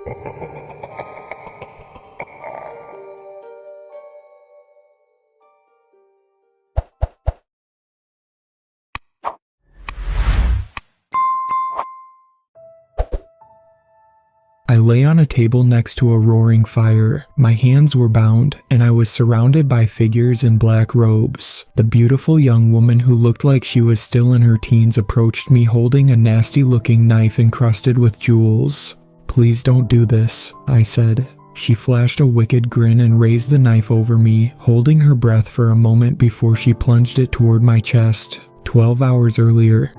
I lay on a table next to a roaring fire. My hands were bound, and I was surrounded by figures in black robes. The beautiful young woman who looked like she was still in her teens approached me holding a nasty-looking knife encrusted with jewels. "Please don't do this," I said. She flashed a wicked grin and raised the knife over me, holding her breath for a moment before she plunged it toward my chest. 12 hours earlier.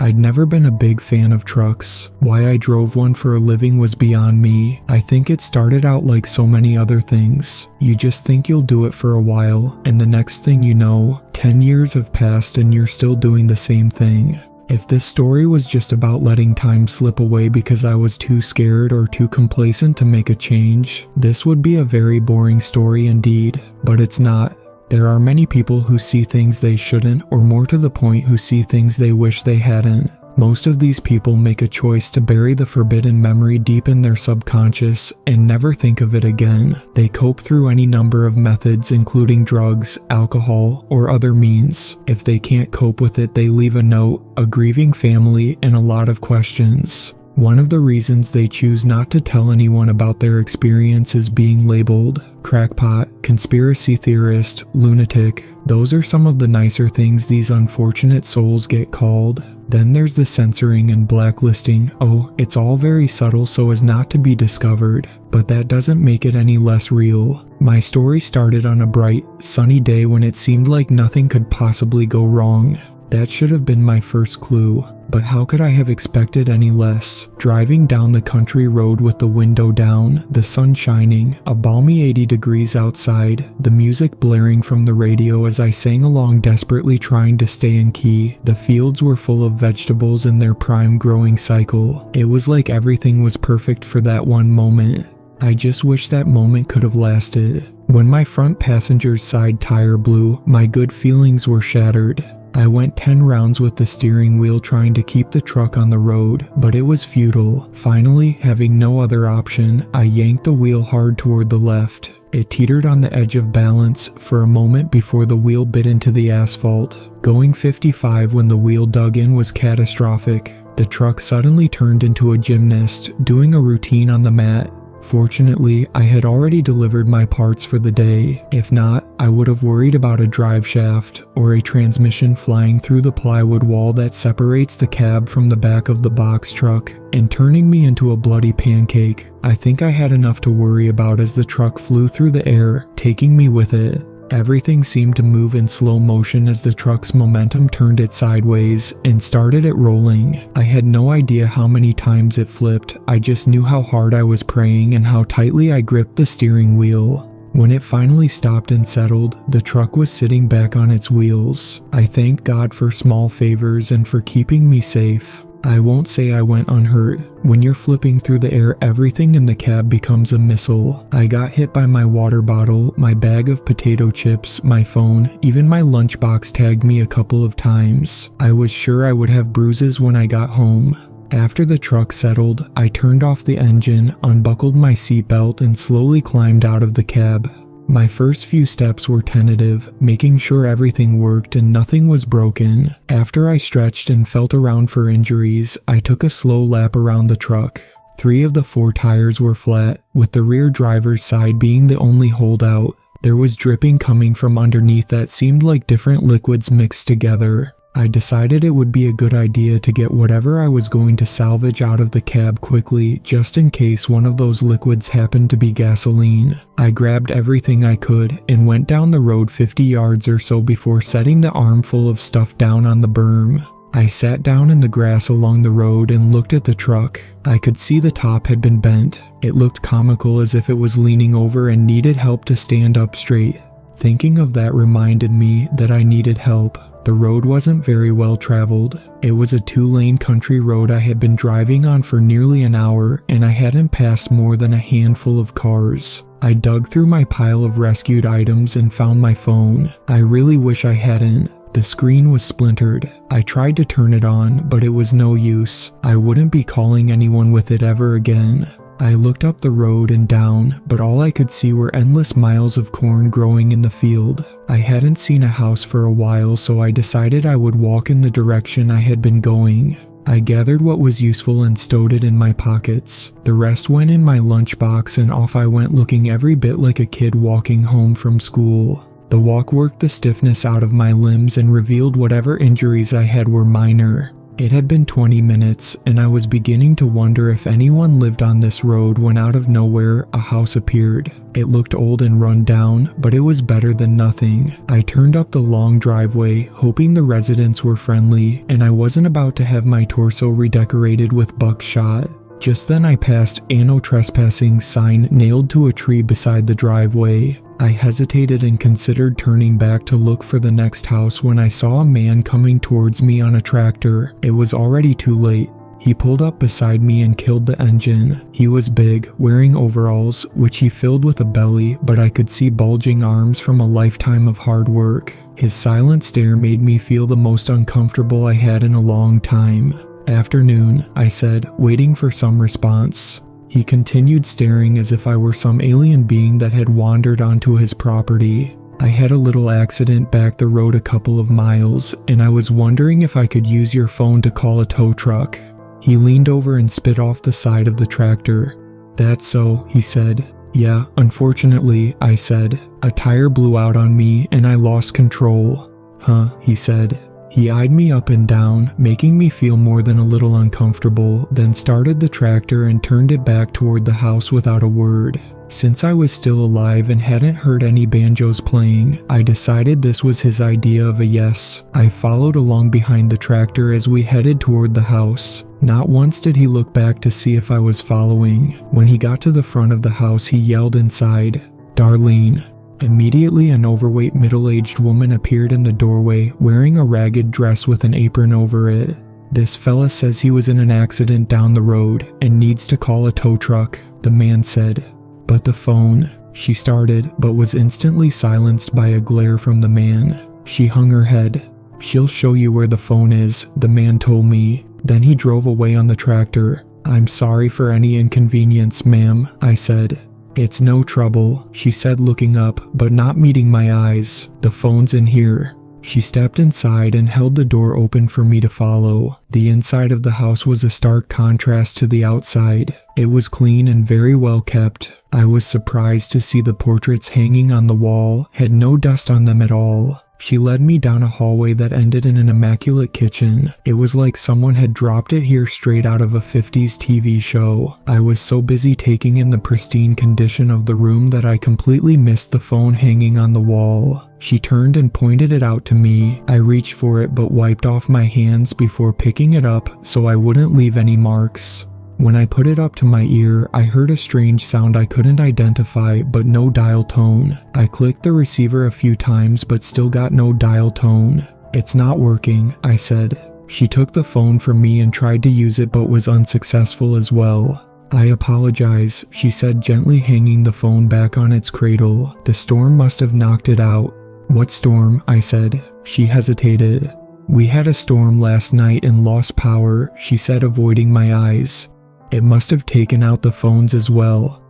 I'd never been a big fan of trucks. Why I drove one for a living was beyond me. I think it started out like so many other things. You just think you'll do it for a while, and the next thing you know, 10 years have passed and you're still doing the same thing. If this story was just about letting time slip away because I was too scared or too complacent to make a change, this would be a very boring story indeed. But it's not. There are many people who see things they shouldn't, or more to the point, who see things they wish they hadn't. Most of these people make a choice to bury the forbidden memory deep in their subconscious and never think of it again. They cope through any number of methods, including drugs, alcohol, or other means. If they can't cope with it, they leave a note, a grieving family, and a lot of questions. One of the reasons they choose not to tell anyone about their experience is being labeled crackpot, conspiracy theorist, lunatic. Those are some of the nicer things these unfortunate souls get called. Then there's the censoring and blacklisting. Oh, it's all very subtle so as not to be discovered, but that doesn't make it any less real. My story started on a bright, sunny day when it seemed like nothing could possibly go wrong. That should have been my first clue. But how could I have expected any less? Driving down the country road with the window down, the sun shining, a balmy 80 degrees outside, the music blaring from the radio as I sang along desperately trying to stay in key. The fields were full of vegetables in their prime growing cycle. It was like everything was perfect for that one moment. I just wish that moment could have lasted. When my front passenger's side tire blew, my good feelings were shattered. I went 10 rounds with the steering wheel trying to keep the truck on the road, but it was futile. Finally, having no other option, I yanked the wheel hard toward the left. It teetered on the edge of balance for a moment before the wheel bit into the asphalt. Going 55 when the wheel dug in was catastrophic. The truck suddenly turned into a gymnast, doing a routine on the mat. Fortunately, I had already delivered my parts for the day. If not, I would have worried about a drive shaft or a transmission flying through the plywood wall that separates the cab from the back of the box truck and turning me into a bloody pancake. I think I had enough to worry about as the truck flew through the air, taking me with it. Everything seemed to move in slow motion as the truck's momentum turned it sideways and started it rolling. I had no idea how many times it flipped. I just knew how hard I was praying and how tightly I gripped the steering wheel. When it finally stopped and settled, the truck was sitting back on its wheels. I thanked God for small favors and for keeping me safe. I won't say I went unhurt. When you're flipping through the air, everything in the cab becomes a missile. I got hit by my water bottle, my bag of potato chips, my phone, even my lunchbox tagged me a couple of times. I was sure I would have bruises when I got home. After the truck settled, I turned off the engine, unbuckled my seatbelt, and slowly climbed out of the cab. My first few steps were tentative, making sure everything worked and nothing was broken. After I stretched and felt around for injuries, I took a slow lap around the truck. 3 of the 4 tires were flat, with the rear driver's side being the only holdout. There was dripping coming from underneath that seemed like different liquids mixed together. I decided it would be a good idea to get whatever I was going to salvage out of the cab quickly, just in case one of those liquids happened to be gasoline. I grabbed everything I could and went down the road 50 yards or so before setting the armful of stuff down on the berm. I sat down in the grass along the road and looked at the truck. I could see the top had been bent. It looked comical, as if it was leaning over and needed help to stand up straight. Thinking of that reminded me that I needed help. The road wasn't very well traveled. It was a 2-lane country road I had been driving on for nearly an hour, and I hadn't passed more than a handful of cars. I dug through my pile of rescued items and found my phone. I really wish I hadn't. The screen was splintered. I tried to turn it on, but it was no use. I wouldn't be calling anyone with it ever again. I looked up the road and down, but all I could see were endless miles of corn growing in the field. I hadn't seen a house for a while, so I decided I would walk in the direction I had been going. I gathered what was useful and stowed it in my pockets. The rest went in my lunchbox, and off I went, looking every bit like a kid walking home from school. The walk worked the stiffness out of my limbs and revealed whatever injuries I had were minor. It had been 20 minutes, and I was beginning to wonder if anyone lived on this road when out of nowhere a house appeared. It looked old and run down, but it was better than nothing. I turned up the long driveway, hoping the residents were friendly, and I wasn't about to have my torso redecorated with buckshot. Just then I passed a "No Trespassing" sign nailed to a tree beside the driveway. I hesitated and considered turning back to look for the next house when I saw a man coming towards me on a tractor. It was already too late. He pulled up beside me and killed the engine. He was big, wearing overalls, which he filled with a belly, but I could see bulging arms from a lifetime of hard work. His silent stare made me feel the most uncomfortable I had in a long time. "Afternoon," I said, waiting for some response. He continued staring as if I were some alien being that had wandered onto his property. "I had a little accident back the road a couple of miles, and I was wondering if I could use your phone to call a tow truck." He leaned over and spit off the side of the tractor. "That's so," he said. "Yeah, unfortunately," I said. "A tire blew out on me and I lost control." "Huh," he said. He eyed me up and down, making me feel more than a little uncomfortable, then started the tractor and turned it back toward the house without a word. Since I was still alive and hadn't heard any banjos playing, I decided this was his idea of a yes. I followed along behind the tractor as we headed toward the house. Not once did he look back to see if I was following. When he got to the front of the house, he yelled inside, "Darlene." Immediately, an overweight middle-aged woman appeared in the doorway, wearing a ragged dress with an apron over it. "This fella says he was in an accident down the road and needs to call a tow truck," the man said. "But the phone," she started, but was instantly silenced by a glare from the man. She hung her head. "She'll show you where the phone is," the man told me. Then he drove away on the tractor. "I'm sorry for any inconvenience, ma'am," I said. "It's no trouble," she said, looking up, but not meeting my eyes. "The phone's in here." She stepped inside and held the door open for me to follow. The inside of the house was a stark contrast to the outside. It was clean and very well kept. I was surprised to see the portraits hanging on the wall had no dust on them at all. She led me down a hallway that ended in an immaculate kitchen. It was like someone had dropped it here straight out of a 50s TV show. I was so busy taking in the pristine condition of the room that I completely missed the phone hanging on the wall. She turned and pointed it out to me. I reached for it but wiped off my hands before picking it up so I wouldn't leave any marks. When I put it up to my ear, I heard a strange sound I couldn't identify, but no dial tone. I clicked the receiver a few times but still got no dial tone. "It's not working," I said. She took the phone from me and tried to use it but was unsuccessful as well. "I apologize," she said, gently hanging the phone back on its cradle. "The storm must have knocked it out." "What storm?" I said. She hesitated. "We had a storm last night and lost power," she said, avoiding my eyes. "It must have taken out the phones as well."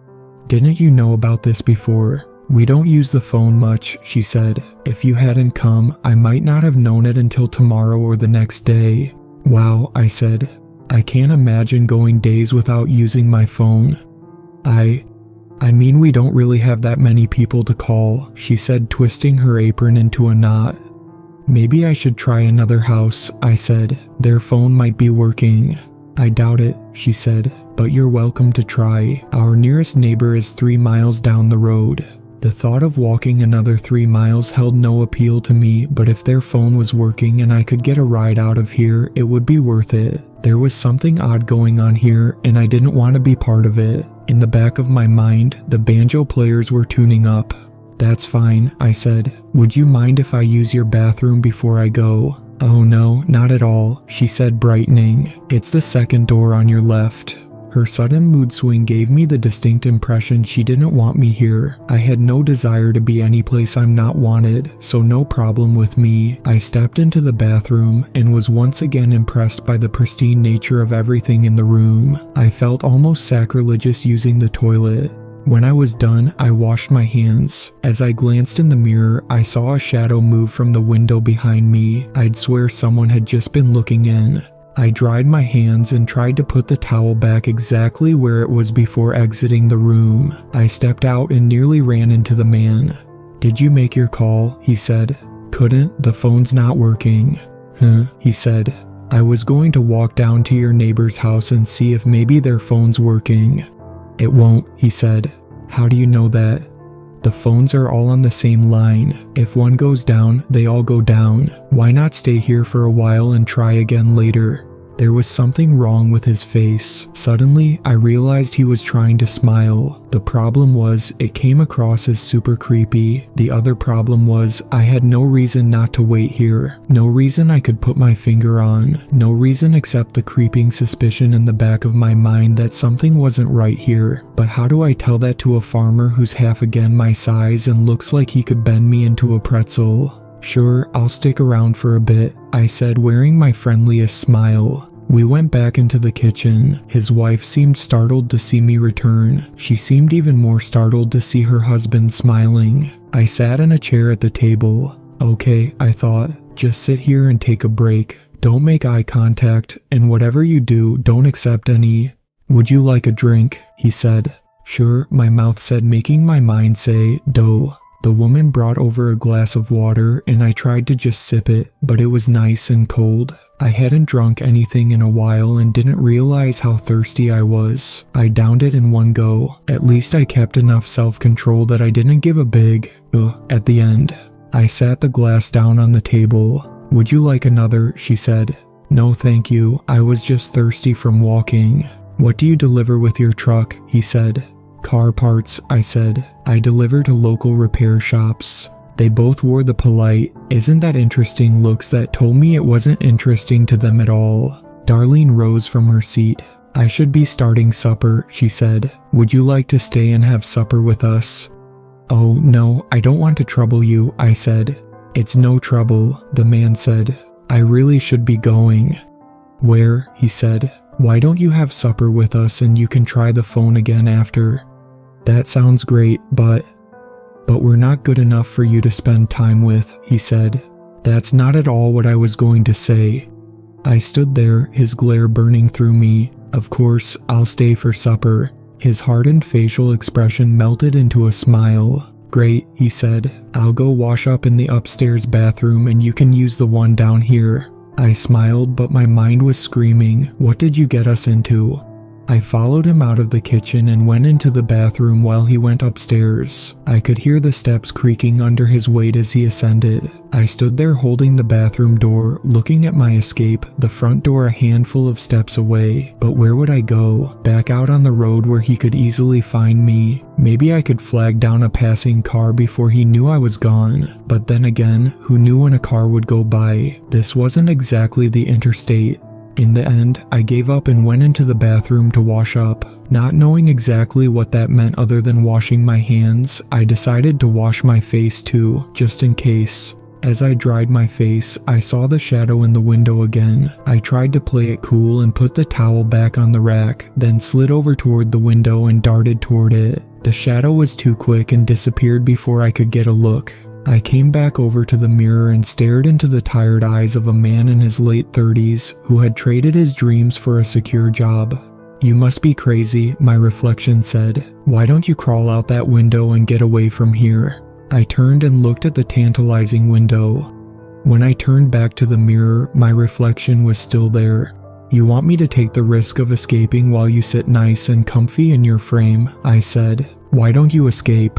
"Didn't you know about this before?" "We don't use the phone much," she said. "If you hadn't come, I might not have known it until tomorrow or the next day." "Wow," I said. "I can't imagine going days without using my phone." I mean, we don't really have that many people to call," she said, twisting her apron into a knot. "Maybe I should try another house," I said. "Their phone might be working." "I doubt it," she said, "but you're welcome to try. Our nearest neighbor is 3 miles down the road." The thought of walking another 3 miles held no appeal to me, but if their phone was working and I could get a ride out of here, it would be worth it. There was something odd going on here, and I didn't want to be part of it. In the back of my mind, the banjo players were tuning up. "That's fine," I said. "Would you mind if I use your bathroom before I go?" "Oh no, not at all," she said, brightening. "It's the second door on your left." Her sudden mood swing gave me the distinct impression she didn't want me here. I had no desire to be anyplace I'm not wanted, so no problem with me. I stepped into the bathroom and was once again impressed by the pristine nature of everything in the room. I felt almost sacrilegious using the toilet. When I was done, I washed my hands. As I glanced in the mirror, I saw a shadow move from the window behind me. I'd swear someone had just been looking in. I dried my hands and tried to put the towel back exactly where it was before exiting the room. I stepped out and nearly ran into the man. "Did you make your call?" he said. "Couldn't, the phone's not working." "Huh," he said. "I was going to walk down to your neighbor's house and see if maybe their phone's working." "It won't," he said. "How do you know that?" "The phones are all on the same line. If one goes down, they all go down. Why not stay here for a while and try again later?" There was something wrong with his face. Suddenly, I realized he was trying to smile. The problem was, it came across as super creepy. The other problem was, I had no reason not to wait here. No reason I could put my finger on. No reason except the creeping suspicion in the back of my mind that something wasn't right here. But how do I tell that to a farmer who's half again my size and looks like he could bend me into a pretzel? "Sure, I'll stick around for a bit," I said, wearing my friendliest smile. We went back into the kitchen. His wife seemed startled to see me return. She seemed even more startled to see her husband smiling. I sat in a chair at the table. "Okay," I thought, "just sit here and take a break. Don't make eye contact, and whatever you do, don't accept any." "Would you like a drink?" he said. "Sure," my mouth said, making my mind say, "Dough." The woman brought over a glass of water and I tried to just sip it, but it was nice and cold. I hadn't drunk anything in a while and didn't realize how thirsty I was. I downed it in one go. At least I kept enough self-control that I didn't give a big ugh at the end. I sat the glass down on the table. "Would you like another?" she said. "No thank you, I was just thirsty from walking." "What do you deliver with your truck?" he said. "Car parts," I said. "I deliver to local repair shops." They both wore the polite, "Isn't that interesting?" looks that told me it wasn't interesting to them at all. Darlene rose from her seat. "I should be starting supper," she said. "Would you like to stay and have supper with us?" "Oh, no, I don't want to trouble you," I said. "It's no trouble," the man said. "I really should be going." "Where?" he said. "Why don't you have supper with us and you can try the phone again after?" "That sounds great, but we're not good enough for you to spend time with," he said. That's not at all what I was going to say. I stood there, his glare burning through me. Of course, I'll stay for supper. His hardened facial expression melted into a smile. "Great," he said. "I'll go wash up in the upstairs bathroom and you can use the one down here." I smiled, but my mind was screaming, "What did you get us into?" I followed him out of the kitchen and went into the bathroom while he went upstairs. I could hear the steps creaking under his weight as he ascended. I stood there holding the bathroom door, looking at my escape, the front door a handful of steps away. But where would I go? Back out on the road where he could easily find me? Maybe I could flag down a passing car before he knew I was gone. But then again, who knew when a car would go by? This wasn't exactly the interstate. In the end, I gave up and went into the bathroom to wash up. Not knowing exactly what that meant other than washing my hands, I decided to wash my face too, just in case. As I dried my face, I saw the shadow in the window again. I tried to play it cool and put the towel back on the rack, then slid over toward the window and darted toward it. The shadow was too quick and disappeared before I could get a look. I came back over to the mirror and stared into the tired eyes of a man in his late 30s who had traded his dreams for a secure job. "You must be crazy," my reflection said. "Why don't you crawl out that window and get away from here?" I turned and looked at the tantalizing window. When I turned back to the mirror, my reflection was still there. "You want me to take the risk of escaping while you sit nice and comfy in your frame," I said. "Why don't you escape?"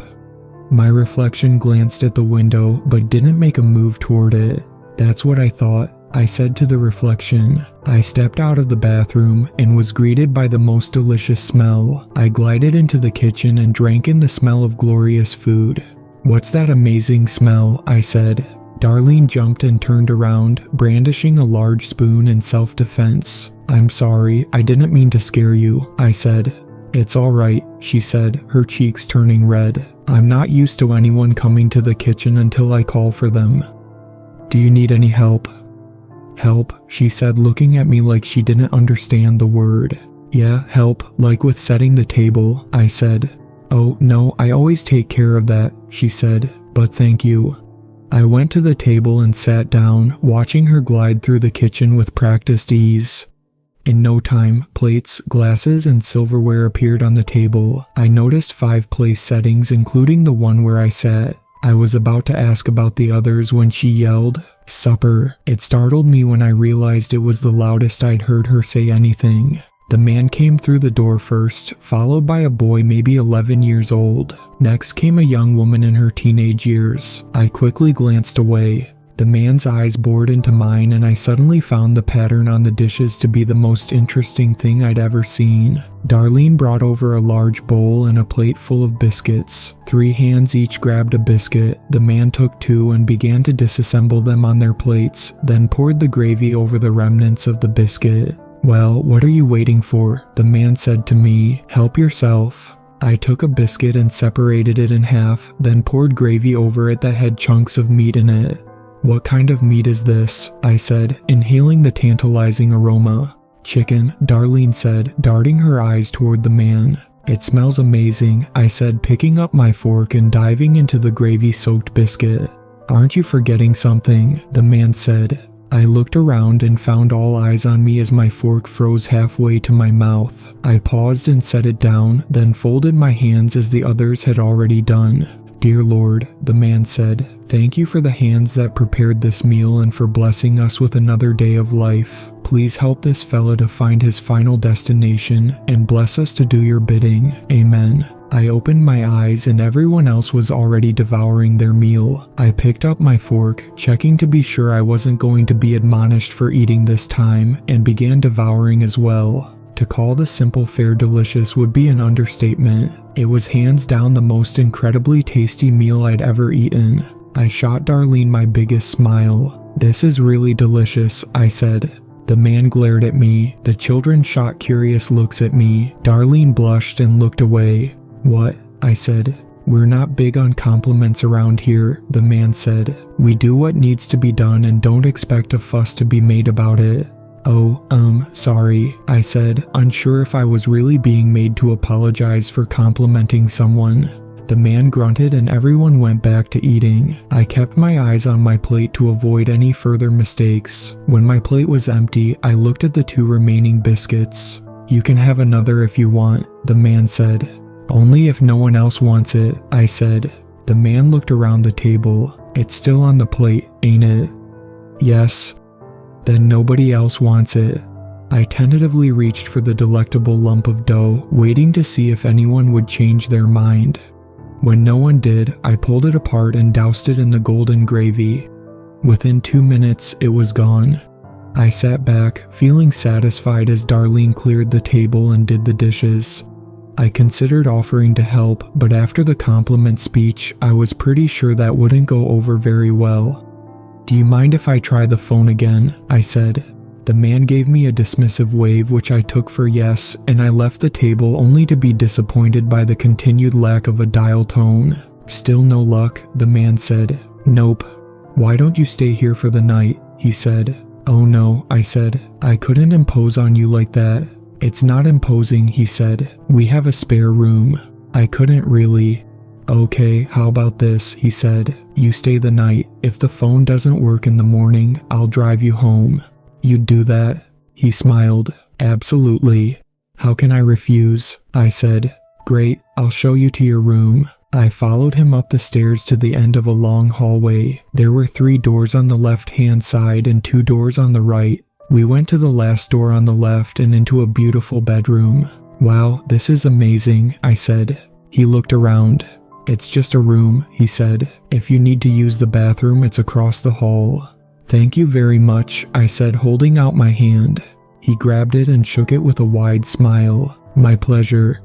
My reflection glanced at the window, but didn't make a move toward it. "That's what I thought," I said to the reflection. I stepped out of the bathroom and was greeted by the most delicious smell. I glided into the kitchen and drank in the smell of glorious food. "What's that amazing smell?" I said. Darlene jumped and turned around, brandishing a large spoon in self-defense. "I'm sorry, I didn't mean to scare you," I said. "It's all right," she said, her cheeks turning red. "I'm not used to anyone coming to the kitchen until I call for them. Do you need any help?" "Help," she said, looking at me like she didn't understand the word. "Yeah, help, like with setting the table," I said. "Oh, no, I always take care of that," she said, "but thank you." I went to the table and sat down, watching her glide through the kitchen with practiced ease. In no time, plates, glasses, and silverware appeared on the table. I noticed 5 place settings, including the one where I sat. I was about to ask about the others when she yelled, "Supper." It startled me when I realized it was the loudest I'd heard her say anything. The man came through the door first, followed by a boy maybe 11 years old. Next came a young woman in her teenage years. I quickly glanced away. The man's eyes bored into mine, and I suddenly found the pattern on the dishes to be the most interesting thing I'd ever seen. Darlene brought over a large bowl and a plate full of biscuits. 3 hands each grabbed a biscuit. The man took 2 and began to disassemble them on their plates, then poured the gravy over the remnants of the biscuit. "Well, what are you waiting for?" the man said to me. "Help yourself." I took a biscuit and separated it in half, then poured gravy over it that had chunks of meat in it. "What kind of meat is this?" I said, inhaling the tantalizing aroma. "Chicken," Darlene said, darting her eyes toward the man. "It smells amazing," I said, picking up my fork and diving into the gravy-soaked biscuit. "Aren't you forgetting something?" the man said. I looked around and found all eyes on me as my fork froze halfway to my mouth. I paused and set it down, then folded my hands as the others had already done. "Dear Lord," the man said, "thank you for the hands that prepared this meal and for blessing us with another day of life. Please help this fella to find his final destination and bless us to do your bidding. Amen." I opened my eyes and everyone else was already devouring their meal. I picked up my fork, checking to be sure I wasn't going to be admonished for eating this time, and began devouring as well. To call the simple fare delicious would be an understatement. It was hands down the most incredibly tasty meal I'd ever eaten. I shot Darlene my biggest smile. "This is really delicious," I said. The man glared at me. The children shot curious looks at me. Darlene blushed and looked away. "What?" I said. "We're not big on compliments around here," the man said. "We do what needs to be done and don't expect a fuss to be made about it." "Oh, sorry," I said, unsure if I was really being made to apologize for complimenting someone. The man grunted and everyone went back to eating. I kept my eyes on my plate to avoid any further mistakes. When my plate was empty, I looked at the 2 remaining biscuits. "You can have another if you want," the man said. "Only if no one else wants it," I said. The man looked around the table. "It's still on the plate, ain't it?" "Yes." "Then nobody else wants it." I tentatively reached for the delectable lump of dough, waiting to see if anyone would change their mind. When no one did, I pulled it apart and doused it in the golden gravy. Within 2 minutes, it was gone. I sat back, feeling satisfied as Darlene cleared the table and did the dishes. I considered offering to help, but after the compliment speech, I was pretty sure that wouldn't go over very well. "Do you mind if I try the phone again?" I said. The man gave me a dismissive wave, which I took for yes, and I left the table only to be disappointed by the continued lack of a dial tone. "Still no luck," the man said. "Nope." "Why don't you stay here for the night?" he said. "Oh no," I said. "I couldn't impose on you like that." "It's not imposing," he said. "We have a spare room." I couldn't really. "Okay, how about this?" he said. "You stay the night. If the phone doesn't work in the morning, I'll drive you home." "You'd do that?" He smiled. "Absolutely." "How can I refuse?" I said. "Great, I'll show you to your room." I followed him up the stairs to the end of a long hallway. There were 3 doors on the left-hand side and 2 doors on the right. We went to the last door on the left and into a beautiful bedroom. "Wow, this is amazing," I said. He looked around. "It's just a room," he said. "If you need to use the bathroom, it's across the hall." "Thank you very much," I said, holding out my hand. He grabbed it and shook it with a wide smile. "My pleasure."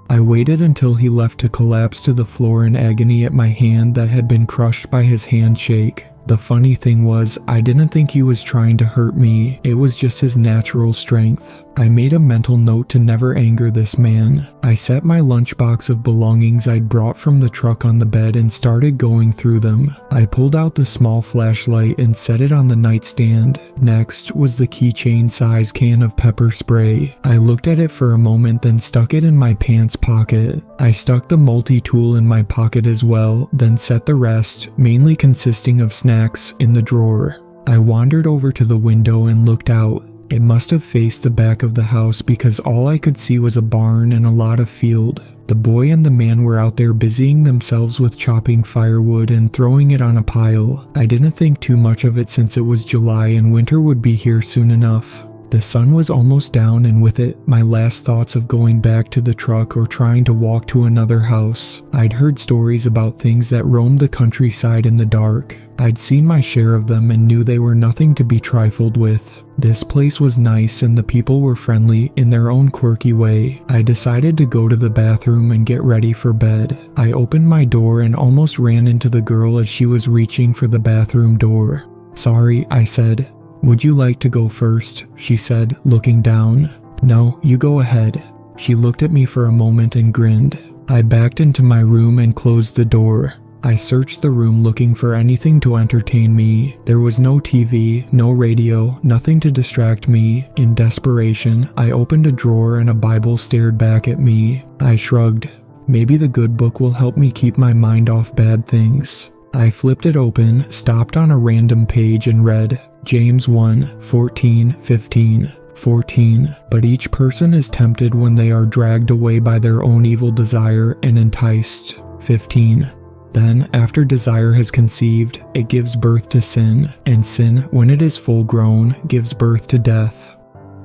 I waited until he left to collapse to the floor in agony at my hand that had been crushed by his handshake. The funny thing was, I didn't think he was trying to hurt me, it was just his natural strength. I made a mental note to never anger this man. I set my lunchbox of belongings I'd brought from the truck on the bed and started going through them. I pulled out the small flashlight and set it on the nightstand. Next was the keychain size can of pepper spray. I looked at it for a moment, then stuck it in my pants pocket. I stuck the multi-tool in my pocket as well, then set the rest, mainly consisting of snacks, in the drawer. I wandered over to the window and looked out. It must have faced the back of the house because all I could see was a barn and a lot of field. The boy and the man were out there busying themselves with chopping firewood and throwing it on a pile. I didn't think too much of it since it was July and winter would be here soon enough. The sun was almost down, and with it, my last thoughts of going back to the truck or trying to walk to another house. I'd heard stories about things that roamed the countryside in the dark. I'd seen my share of them and knew they were nothing to be trifled with. This place was nice and the people were friendly in their own quirky way. I decided to go to the bathroom and get ready for bed. I opened my door and almost ran into the girl as she was reaching for the bathroom door. "Sorry," I said. "Would you like to go first?" she said, looking down. "No, you go ahead." She looked at me for a moment and grinned. I backed into my room and closed the door. I searched the room looking for anything to entertain me. There was no TV, no radio, nothing to distract me. In desperation, I opened a drawer and a Bible stared back at me. I shrugged. Maybe the good book will help me keep my mind off bad things. I flipped it open, stopped on a random page and read, James 1:14-15. 14. But each person is tempted when they are dragged away by their own evil desire and enticed. 15. Then, after desire has conceived, it gives birth to sin, and sin, when it is full grown, gives birth to death.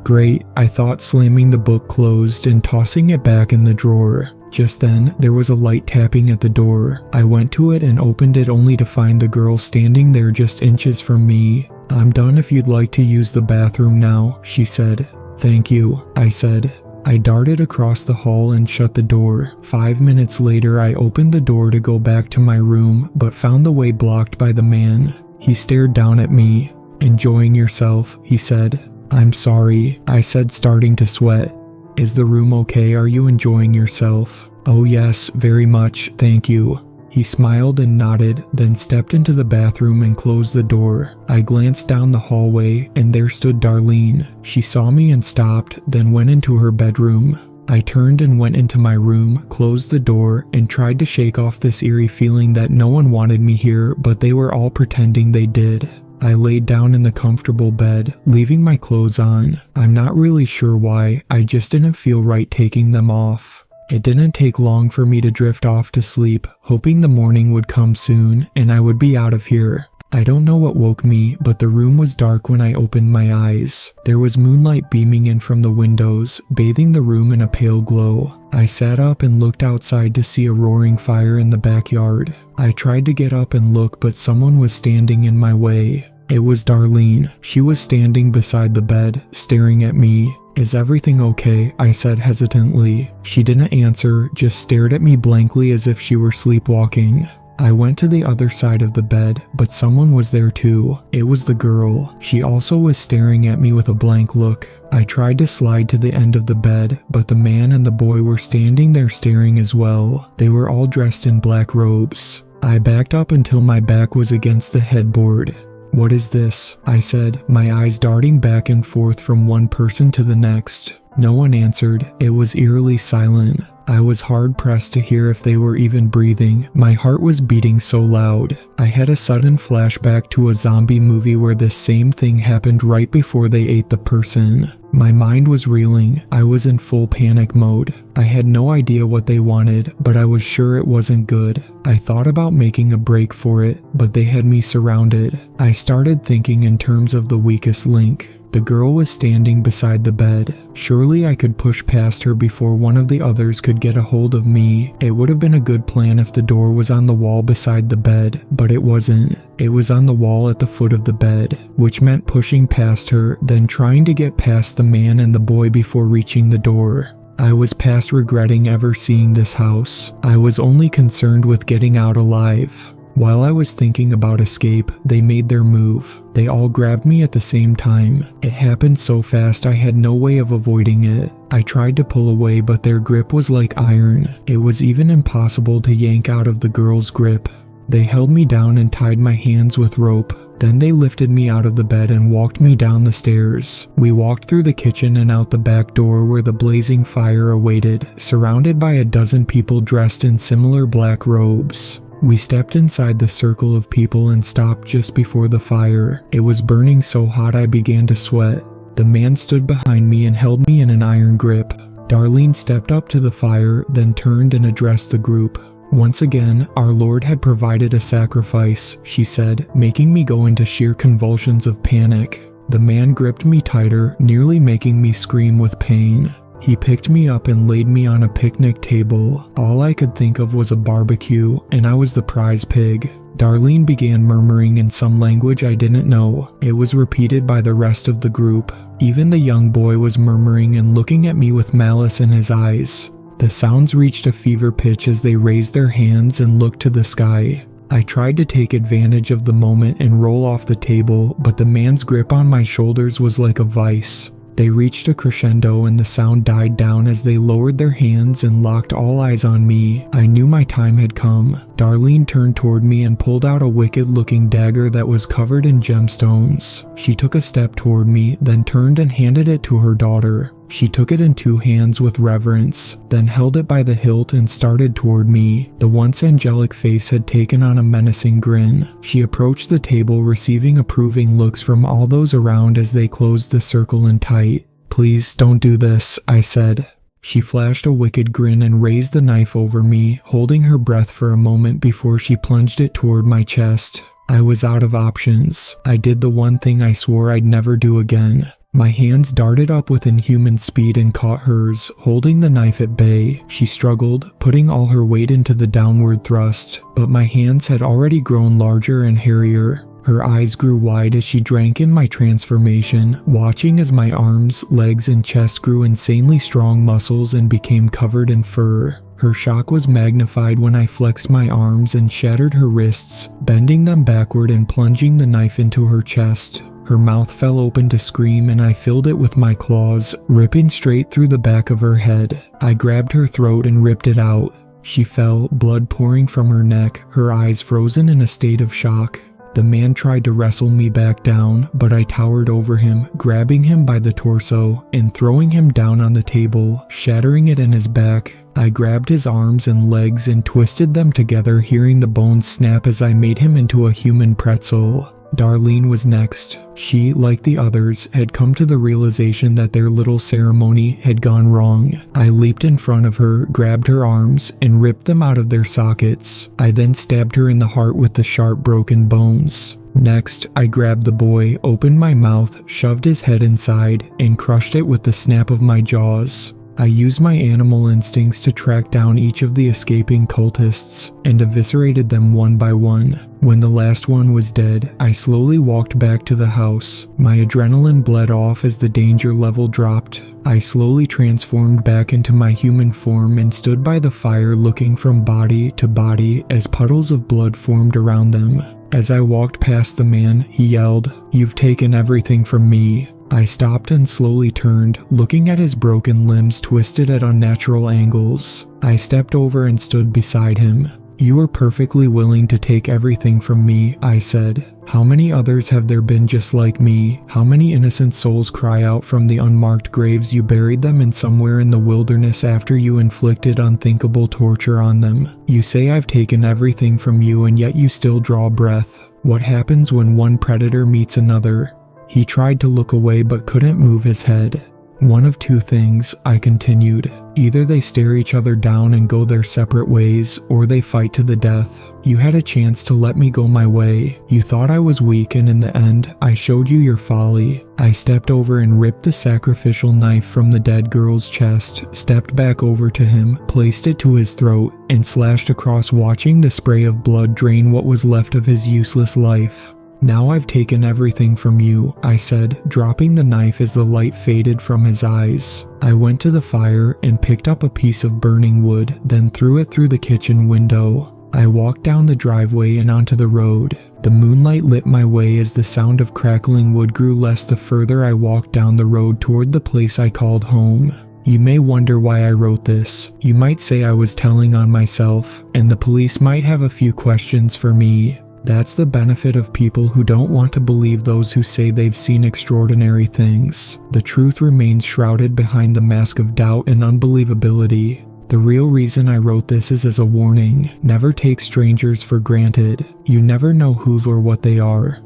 Great, I thought, slamming the book closed and tossing it back in the drawer. Just then, there was a light tapping at the door. I went to it and opened it only to find the girl standing there just inches from me. "I'm done if you'd like to use the bathroom now," she said. "Thank you," I said. I darted across the hall and shut the door. 5 minutes later, I opened the door to go back to my room, but found the way blocked by the man. He stared down at me. "Enjoying yourself?" he said. "I'm sorry," I said, starting to sweat. "Is the room okay? Are you enjoying yourself?" "Oh yes, very much, thank you." He smiled and nodded, then stepped into the bathroom and closed the door. I glanced down the hallway, and there stood Darlene. She saw me and stopped, then went into her bedroom. I turned and went into my room, closed the door, and tried to shake off this eerie feeling that no one wanted me here, but they were all pretending they did. I laid down in the comfortable bed, leaving my clothes on. I'm not really sure why, I just didn't feel right taking them off. It didn't take long for me to drift off to sleep, hoping the morning would come soon and I would be out of here. I don't know what woke me, but the room was dark when I opened my eyes. There was moonlight beaming in from the windows, bathing the room in a pale glow. I sat up and looked outside to see a roaring fire in the backyard. I tried to get up and look, but someone was standing in my way. It was Darlene. She was standing beside the bed, staring at me. "Is everything okay?" I said hesitantly. She didn't answer, just stared at me blankly as if she were sleepwalking. I went to the other side of the bed, but someone was there too. It was the girl. She also was staring at me with a blank look. I tried to slide to the end of the bed, but the man and the boy were standing there staring as well. They were all dressed in black robes. I backed up until my back was against the headboard. "What is this?" I said, my eyes darting back and forth from one person to the next. No one answered. It was eerily silent. I was hard-pressed to hear if they were even breathing. My heart was beating so loud. I had a sudden flashback to a zombie movie where this same thing happened right before they ate the person. My mind was reeling. I was in full panic mode. I had no idea what they wanted, but I was sure it wasn't good. I thought about making a break for it, but they had me surrounded. I started thinking in terms of the weakest link. The girl was standing beside the bed. Surely I could push past her before one of the others could get a hold of me. It would have been a good plan if the door was on the wall beside the bed, but it wasn't. It was on the wall at the foot of the bed, which meant pushing past her, then trying to get past the man and the boy before reaching the door. I was past regretting ever seeing this house. I was only concerned with getting out alive. While I was thinking about escape, they made their move. They all grabbed me at the same time. It happened so fast I had no way of avoiding it. I tried to pull away, but their grip was like iron. It was even impossible to yank out of the girl's grip. They held me down and tied my hands with rope. Then they lifted me out of the bed and walked me down the stairs. We walked through the kitchen and out the back door where the blazing fire awaited, surrounded by a dozen people dressed in similar black robes. We stepped inside the circle of people and stopped just before the fire. It was burning so hot I began to sweat. The man stood behind me and held me in an iron grip. Darlene stepped up to the fire, then turned and addressed the group. Once again, our Lord had provided a sacrifice, she said, making me go into sheer convulsions of panic. The man gripped me tighter, nearly making me scream with pain. He picked me up and laid me on a picnic table. All I could think of was a barbecue, and I was the prize pig. Darlene began murmuring in some language I didn't know. It was repeated by the rest of the group. Even the young boy was murmuring and looking at me with malice in his eyes. The sounds reached a fever pitch as they raised their hands and looked to the sky. I tried to take advantage of the moment and roll off the table, but the man's grip on my shoulders was like a vice. They reached a crescendo and the sound died down as they lowered their hands and locked all eyes on me. I knew my time had come. Darlene turned toward me and pulled out a wicked-looking dagger that was covered in gemstones. She took a step toward me, then turned and handed it to her daughter. She took it in two hands with reverence, then held it by the hilt and started toward me. The once angelic face had taken on a menacing grin. She approached the table, receiving approving looks from all those around as they closed the circle in tight. "Please don't do this," I said. She flashed a wicked grin and raised the knife over me, holding her breath for a moment before she plunged it toward my chest. I was out of options. I did the one thing I swore I'd never do again. My hands darted up with inhuman speed and caught hers, holding the knife at bay. She struggled, putting all her weight into the downward thrust, but my hands had already grown larger and hairier. Her eyes grew wide as she drank in my transformation, watching as my arms, legs, and chest grew insanely strong muscles and became covered in fur. Her shock was magnified when I flexed my arms and shattered her wrists, bending them backward and plunging the knife into her chest. Her mouth fell open to scream and I filled it with my claws, ripping straight through the back of her head. I grabbed her throat and ripped it out. She fell, blood pouring from her neck, her eyes frozen in a state of shock. The man tried to wrestle me back down, but I towered over him, grabbing him by the torso and throwing him down on the table, shattering it in his back. I grabbed his arms and legs and twisted them together, hearing the bones snap as I made him into a human pretzel. Darlene was next. She, like the others, had come to the realization that their little ceremony had gone wrong. I leaped in front of her, grabbed her arms, and ripped them out of their sockets. I then stabbed her in the heart with the sharp broken bones. Next, I grabbed the boy, opened my mouth, shoved his head inside, and crushed it with the snap of my jaws. I used my animal instincts to track down each of the escaping cultists and eviscerated them one by one. When the last one was dead, I slowly walked back to the house. My adrenaline bled off as the danger level dropped. I slowly transformed back into my human form and stood by the fire looking from body to body as puddles of blood formed around them. As I walked past the man, he yelled, "You've taken everything from me." I stopped and slowly turned, looking at his broken limbs twisted at unnatural angles. I stepped over and stood beside him. "You were perfectly willing to take everything from me," I said. "How many others have there been just like me? How many innocent souls cry out from the unmarked graves you buried them in somewhere in the wilderness after you inflicted unthinkable torture on them? You say I've taken everything from you and yet you still draw breath. What happens when one predator meets another?" He tried to look away but couldn't move his head. "One of two things," I continued. "Either they stare each other down and go their separate ways, or they fight to the death. You had a chance to let me go my way. You thought I was weak and in the end, I showed you your folly." I stepped over and ripped the sacrificial knife from the dead girl's chest, stepped back over to him, placed it to his throat, and slashed across, watching the spray of blood drain what was left of his useless life. "Now I've taken everything from you," I said, dropping the knife as the light faded from his eyes. I went to the fire and picked up a piece of burning wood, then threw it through the kitchen window. I walked down the driveway and onto the road. The moonlight lit my way as the sound of crackling wood grew less the further I walked down the road toward the place I called home. You may wonder why I wrote this. You might say I was telling on myself, and the police might have a few questions for me. That's the benefit of people who don't want to believe those who say they've seen extraordinary things. The truth remains shrouded behind the mask of doubt and unbelievability. The real reason I wrote this is as a warning. Never take strangers for granted. You never know who or what they are.